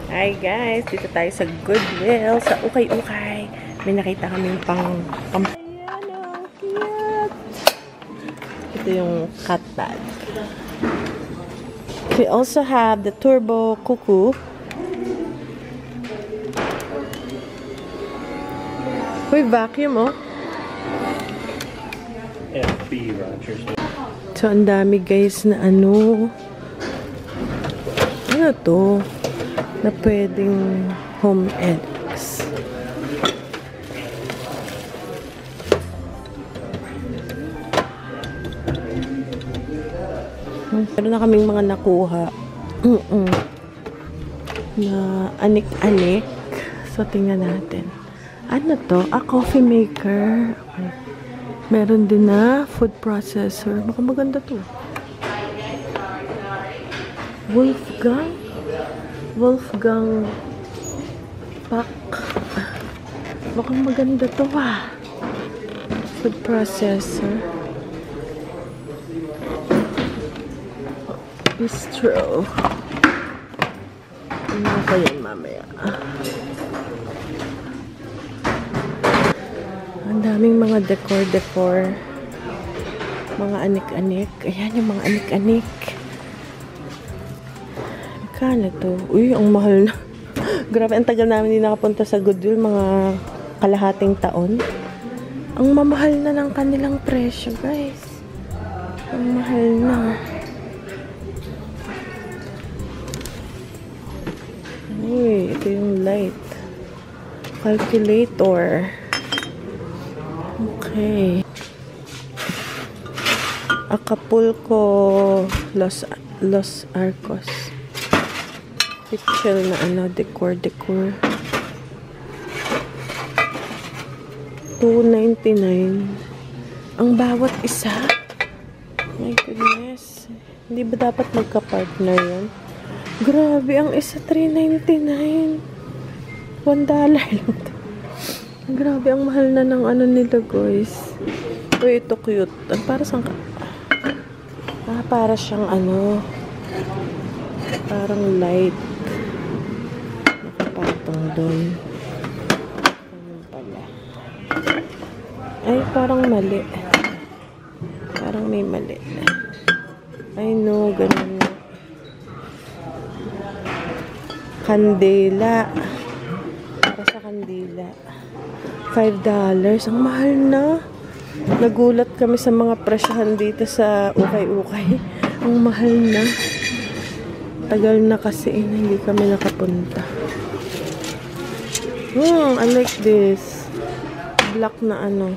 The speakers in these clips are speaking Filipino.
Hi guys, dito tayo sa Goodwill, sa Ukay-Ukay. May nakita kaming pang... Ayan o, cute! Ito yung cat bag. We also have the Turbo Cuckoo. Uy, vacuum oh. FB Rogers. So, ang dami guys na ano to? Na pwedeng home elects. Meron na kaming mga nakuha na anik-anik. So, tingnan natin. Ano to? A coffee maker. Okay. Meron din na food processor. Baka maganda to. Wolfgang Pack. Baka maganda to food processor. Bistro. Ano pa yan mamaya? Ang daming mga decor. Mga anik-anik. Ayan yung mga anik-anik. Magkano to? Uy, ang mahal na. Grabe, ang tagal namin hindi nakapunta sa Goodwill. Mga kalahating taon. Ang mamahal na ng kanilang presyo, guys. Ang mahal na. Uy, ito yung light. Calculator. Okay. Acapulco, Los Arcos. Picture na ano, decor. $2.99. Ang bawat isa. My goodness. Hindi ba dapat magka-partner yun? Grabe, ang isa $3.99. $1 lang. Grabe, ang mahal na ng ano nila, guys. Uy, ito cute. Para saan ka? Para siyang ano, parang light. Nakapatong doon. Ano pala? Ay, parang mali. Parang may mali. I know, ganun na. Kandila. Para sa kandila. $5. Ang mahal na. Nagulat kami sa mga presyahan dito sa Ukay-Ukay. Ang mahal na. Tagal na kasi hindi kami nakapunta. I like this. Black na ano.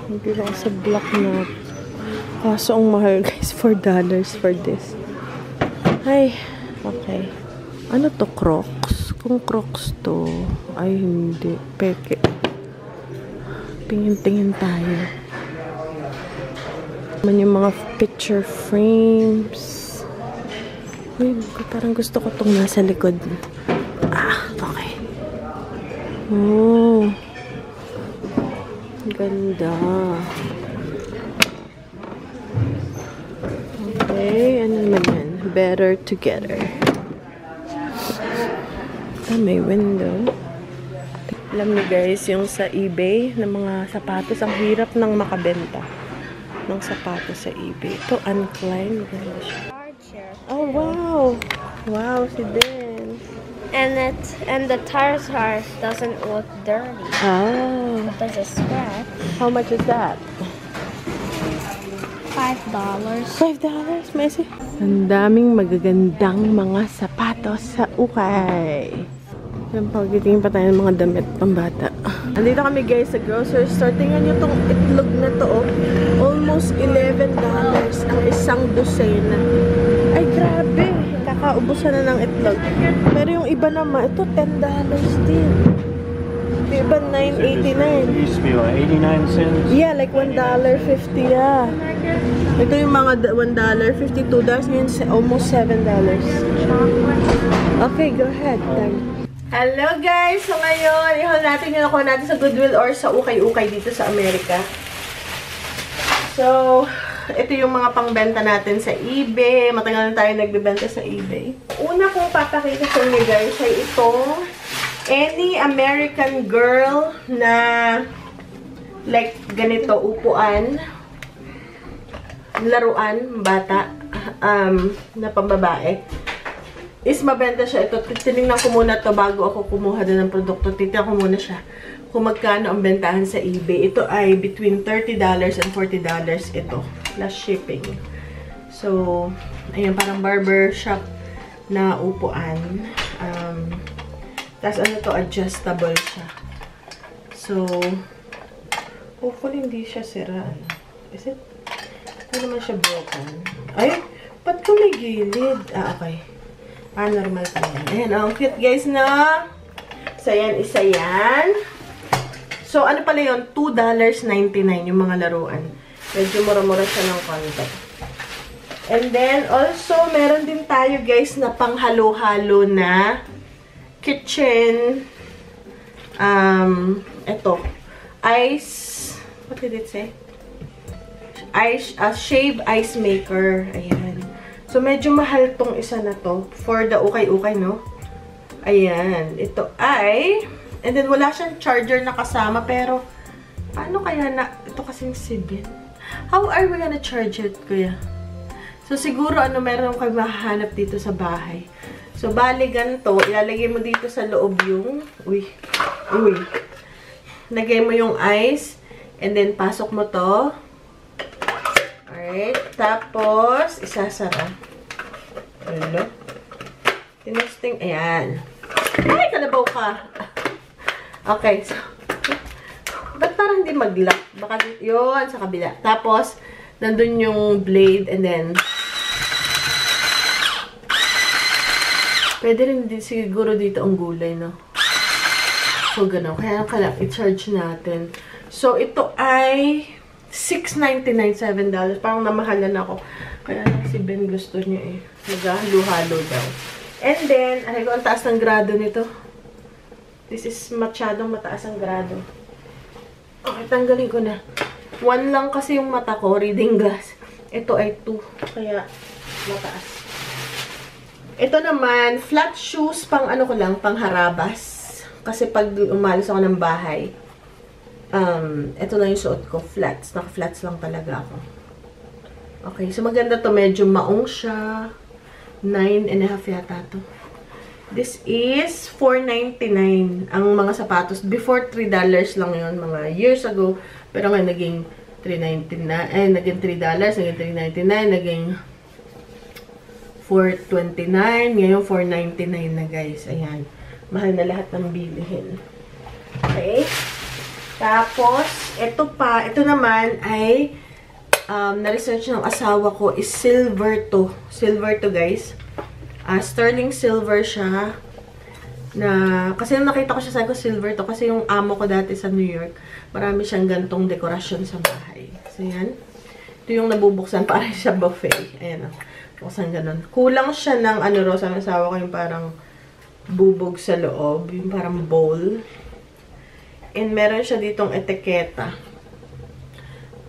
Hindi lang sa black na. Kaso ang mahal guys. $4 for this. Ay, okay. Ano to? Crocs? Kung Crocs to, ay hindi. Peke. Tingin-tingin tayo. Man yung mga picture frames. Uy, parang gusto ko itong nasa likod. Okay. Oh. Ganda. Okay, ano naman yan? Better Together. May window. Alam niyo guys, yung sa eBay ng mga sapatos, ang hirap ng makabenta ng sapatos sa eBay. Ito, Uncline. Maganda siya. Oh, wow! Wow, si Den. And the tires doesn't look dirty. Oh. There's a scratch. How much is that? $5. $5? Messi. Ang daming magagandang mga sapatos sa Ukay. Yung pagkitingin pa tayo ng mga damit pambata. Andito kami guys sa grocery store. Tingnan nyo tong itlog na to. Almost $11 ang isang dosena. Ay grabe. Kakaubusan na ng itlog. Pero yung iba naman, ito $10 din. Yung iba $9.89. It used to be like 89 cents. Yeah, like $1.50. Yeah. Ito yung mga $1.52. Ngayon almost $7. Okay, go ahead. Hello guys! So ngayon, ihon natin yung nakuha natin sa Goodwill or sa Ukay-Ukay dito sa Amerika. So, ito yung mga pangbenta natin sa eBay. Matagal na tayo nagbebenta sa eBay. Una kong papakita sa inyo guys ay itong Any American Girl na like ganito, upuan, laruan, bata, na pambabae. Is mabenta siya ito. Tinignan ko muna to bago ako kumuha din ng produkto. Titignan ko muna siya kung magkano ang bentahan sa eBay. Ito ay between $30 and $40 ito. Plus shipping. So, ayan, parang barber shop na upuan. Tapos ano to, adjustable siya. So, hopefully hindi siya sira. Is it? Hindi naman siya broken. Ay, ba't ko may gilid? Okay. Normal pa yan. Ayan, ang cute guys na. So, ayan, isa yan. So, ano pala yun? $2.99 yung mga laruan. Medyo mura-mura siya ng konti. And then, also, meron din tayo, guys, na panghalo-halo na kitchen. Ito. Ice. What did it say? Shave ice maker. Ayan. So, medyo mahal tong isa na to. For the ukay-ukay, no? Ayan. Ito ay... And then, wala siyang charger na kasama. Pero, paano kaya na... Ito kasing sibin. How are we gonna charge it, kuya? So, siguro, meron kayo mahahanap dito sa bahay. So, bali, ganito. Ilalagay mo dito sa loob yung... Uy. Lagay mo yung ice. And then, pasok mo to. Alright. Tapos, isasara. Hello? Tinesting. Ayan. Ay, kalabaw ka. Okay, so, ba't parang hindi mag-lock? Baka yun, sa kabila. Tapos, nandun yung blade, and then, pwede rin din siguro dito ang gulay, no? So, gano'n. Kaya i-charge natin. So, ito ay $6.99, $7. Parang namahalan ako. Kaya lang si Ben gusto niya eh. Maghahalo-halo daw. And then, ay ko, ang taas ng grado nito. This is masyadong mataas ang grado. Okay, tanggalin ko na. 1 lang kasi yung mata ko, reading glass. Ito ay 2. Kaya, mataas. Ito naman, flat shoes, pang ano ko lang, pang harabas. Kasi pag umalis ako ng bahay, ito lang yung suot ko, flats. Naka-flats lang talaga ako. Okay, so maganda to. Medyo maong siya. 9.5 yata to. This is $4.99 ang mga sapatos. Before, $3 lang yun, mga years ago. Pero ngayon, naging $3.99. Naging $3, naging $3.99, naging $4.29. Ngayon, $4.99 na, guys. Ayan. Mahal na lahat ng bilihin. Okay. Tapos, ito pa. Ito naman ay na-research ng asawa ko is silver to. Silver to, guys. Sterling silver siya. Kasi nung nakita ko siya, sabi ko silver to. Kasi yung amo ko dati sa New York, marami siyang gantong dekorasyon sa bahay. So, yan. Ito yung nabubuksan para siya buffet. Ayan o. Buksan ganun. Kulang siya ng sa asawa ko yung parang bubog sa loob. Yung parang bowl. And meron siya ditong etiketa.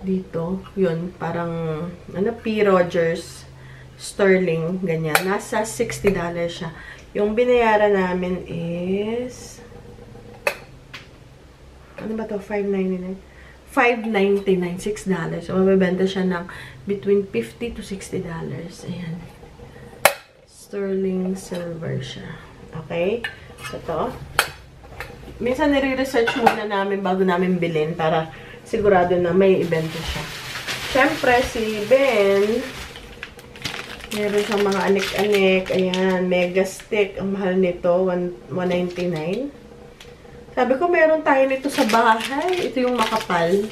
Dito. Yun. Parang, P. Rogers sterling, ganyan. Nasa $60 siya. Yung binayaran namin is ano ba to? $5.99. $5.99. $6. So, mabibenta siya ng between $50 to $60. Ayan. Sterling silver siya. Okay? So, ito. Minsan, nire-research muna namin bago namin bilhin para sigurado na may ibenta siya. Siyempre, si Ben, meron siyang mga anik-anik. Ayan, mega stick. Ang mahal nito, $199. Sabi ko, meron tayo nito sa bahay. Ito yung makapal.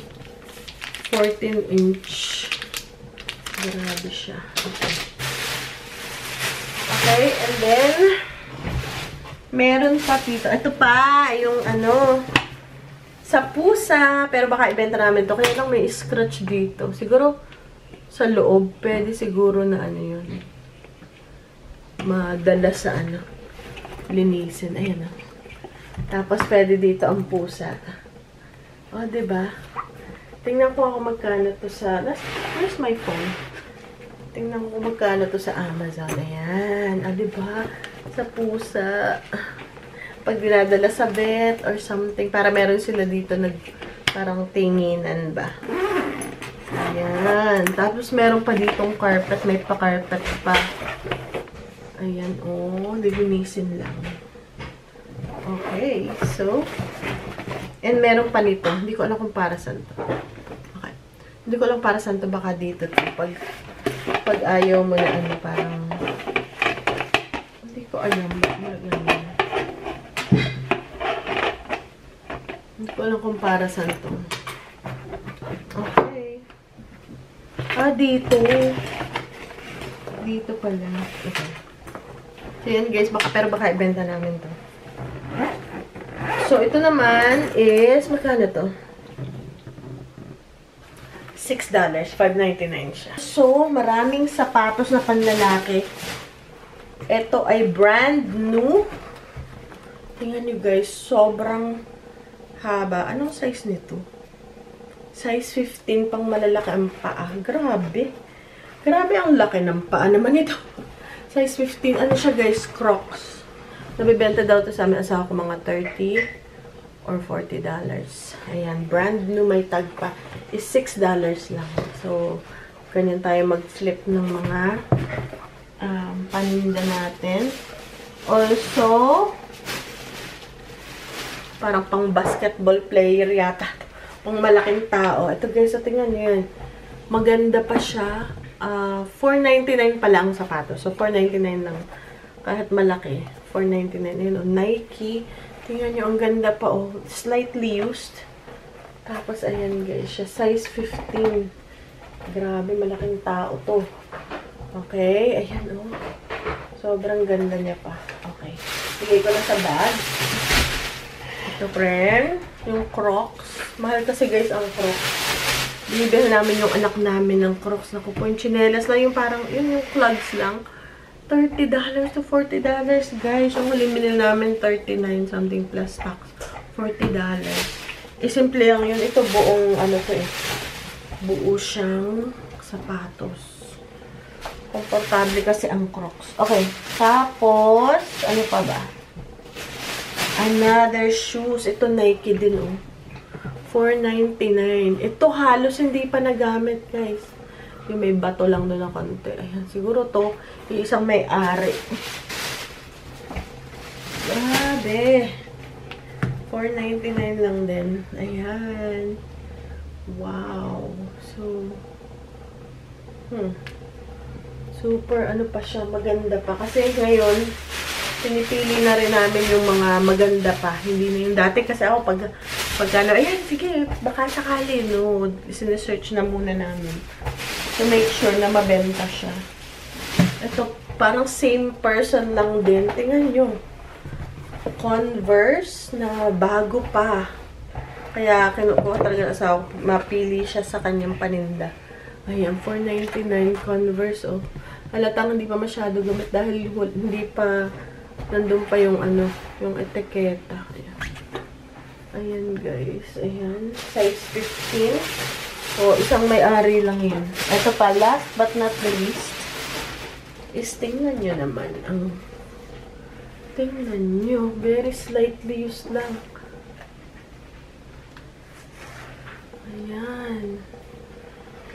14-inch. Grabe siya. Okay. Okay, and then, meron pa dito. Ito pa, yung sa pusa. Pero baka ibenta namin to. Kaya lang may scratch dito. Siguro, sa loob, pwede siguro na yun. Madala sa linisin. Ayan o. Tapos, pwede dito ang pusa. O, diba? Tingnan ko ako magkano to sa... Where's my phone? Tingnan ko magkano to sa Amazon. Ayan. Ah, diba? Sa pusa. Pag dinadala sa vet or something. Para meron sila dito parang tinginan ba. Ayan. Tapos meron pa ditong carpet. May pa-carpet pa. Ayan. Oh, lilinisin lang. Okay. So, and meron pa nito. Hindi ko alam kung para saan to. Okay. Hindi ko alam para saan to. Baka dito to. Pag ayaw mo na ano, parang hindi ko alam. Hindi ko alam kung para saan to. Okay. Ah, dito. Dito pala. Okay. So, yan guys. Pero baka ibenta namin to. So, ito naman is, magkano to? $6. $5.99 siya. So, maraming sapatos na panlalaki. Ito ay brand new. Tingnan nyo guys, sobrang haba. Anong size nito? Size 15 pang malalaki ang paa. Grabe. Grabe ang laki ng paa naman ito. Size 15. Ano siya guys? Crocs. Nabibenta daw to sa amin asawa ko mga $30 or $40. Ayan. Brand new, may tag pa. Is $6 lang. So, ganyan tayo mag-flip ng mga paninda natin. Also, parang pang basketball player yata. Pang malaking tao. Ito guys, so tingnan nyo yan. Maganda pa siya. $4.99 pa lang ang sapatos. So, $4.99 lang. Kahit malaki. $4.99. Ayun, Nike. Tingnan nyo, ang ganda pa, oh. Slightly used. Tapos, ayan guys, siya. Size 15. Grabe, malaking tao to. Okay, ayan, oh. Sobrang ganda niya pa. Okay. Bigay ko na sa bag. Ito, friend. Yung Crocs. Mahal kasi, guys, ang Crocs. Binibili namin yung anak namin ng Crocs. Naku po, yung chinelas lang, yung parang, yun yung clogs lang. $30 to $40, guys. Yung huling binili namin, $39 something plus tax. $40. Simple lang yun. Ito buong, ano to eh. Buo siyang sapatos. Komportable kasi ang Crocs. Okay. Tapos, ano pa ba? Another shoes. Ito Nike din, oh. $4.99. Ito halos hindi pa nagamit, guys. Yung may bato lang doon na konti. Ayan, siguro to, yung isang may-ari. Grabe. $4.99 lang din. Ayan. Wow. So, super, ano pa siya, maganda pa. Kasi ngayon, pinipili na rin namin yung mga maganda pa. Hindi na yung dati kasi ako, pagkano, ayan, sige, baka sakali, no. Sinesearch na muna namin. To make sure na mabenta siya. Ito, parang same person lang din. Tingnan nyo. Converse na bago pa. Kaya kinukuha talaga asawa ko. Mapili siya sa kanyang paninda. Ayan, $4.99 Converse, oh. Halatang hindi pa masyado gamit dahil hindi pa nandun pa yung ano, yung etiketa. Ayan. Ayan, guys. Ayan. Size 15. So, isang may-ari lang yun. Ito pa, last but not the least, is tingnan nyo naman. Tingnan nyo. Very slightly used lang. Ayan.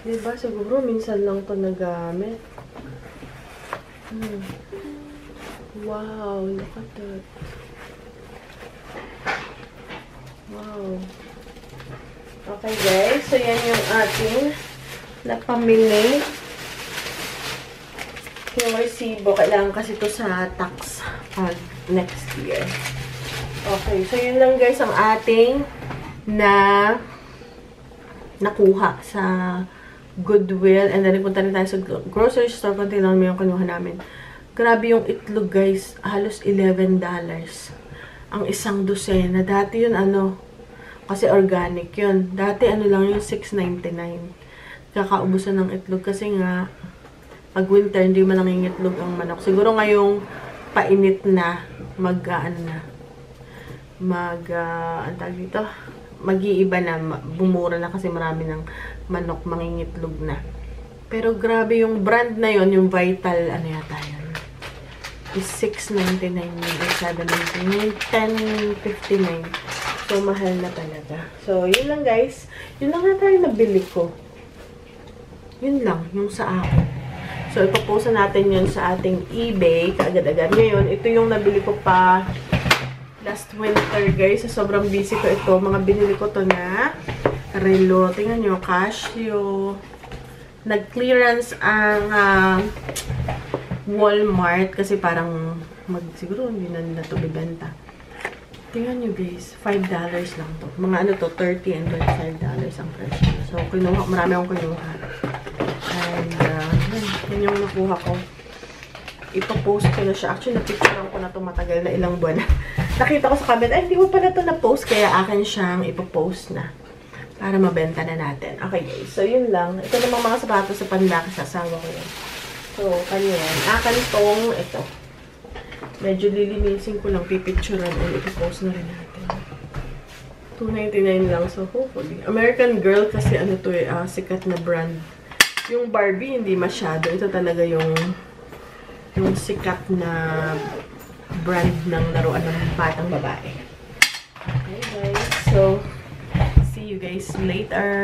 Diba? Siguro, minsan lang ito nagamit. Wow. Look at that. Wow. Okay, guys. So, yan yung ating napamili. Yung resibo. Kailangan kasi ito sa tax next year. Okay. So, yun lang, guys, ang ating nakuha sa Goodwill. And then, punta rin tayo sa grocery store. Kunti lang yung kinuha namin. Grabe yung itlog, guys. Halos $11. Ang isang dosena. Dati yun, kasi organic yun. Dati, lang yung $6.99. Kakaubusan ng itlog. Kasi nga, pag winter, hindi man nangingitlog ang manok. Siguro ngayong painit na, ang tawag dito, mag-iiba na, bumura na kasi marami ng manok, mangingitlog na. Pero grabe yung brand na yon, yung Vital, ano yata yun, is $6.99 or $7.99, $10.59. So, mahal na talaga. So, yun lang guys. Yun lang na tayo nabili ko. Yun lang, yung sa akin. So, ipopost natin yun sa ating eBay, kaagad-agad. Ngayon, ito yung nabili ko pa last winter, guys. So, sobrang busy ko ito. Mga binili ko to na relo. Tingnan nyo, Casio. Nag-clearance ang Walmart kasi parang siguro hindi na nila ito bibenta. Tingnan nyo, guys. $5 lang to. Mga ano to, $30 and $25 ang presyo. So, kinuha. Marami akong kinuha. And, yun yung nakuha ko. Ipo-post ko na siya. Actually, napicturean ko na ito matagal na ilang buwan. Nakita ko sa comment, ay, hindi ko pala ito na-post. Kaya akin siyang ipo-post na. Para mabenta na natin. Okay, guys. So, yun lang. Ito namang mga sapatos sa panlaki sa asawa ko yun. So, kanya yan. Akin tong ito. Medyo lilinisin ko lang. Pipicturean. And ipo-post na rin natin. $2.99 lang. So, hopefully. American Girl kasi ano to eh. Sikat na brand. Yung Barbie, hindi masyado. Ito talaga yung sikat na brand ng laruan ng batang babae. Okay, guys. So, see you guys later.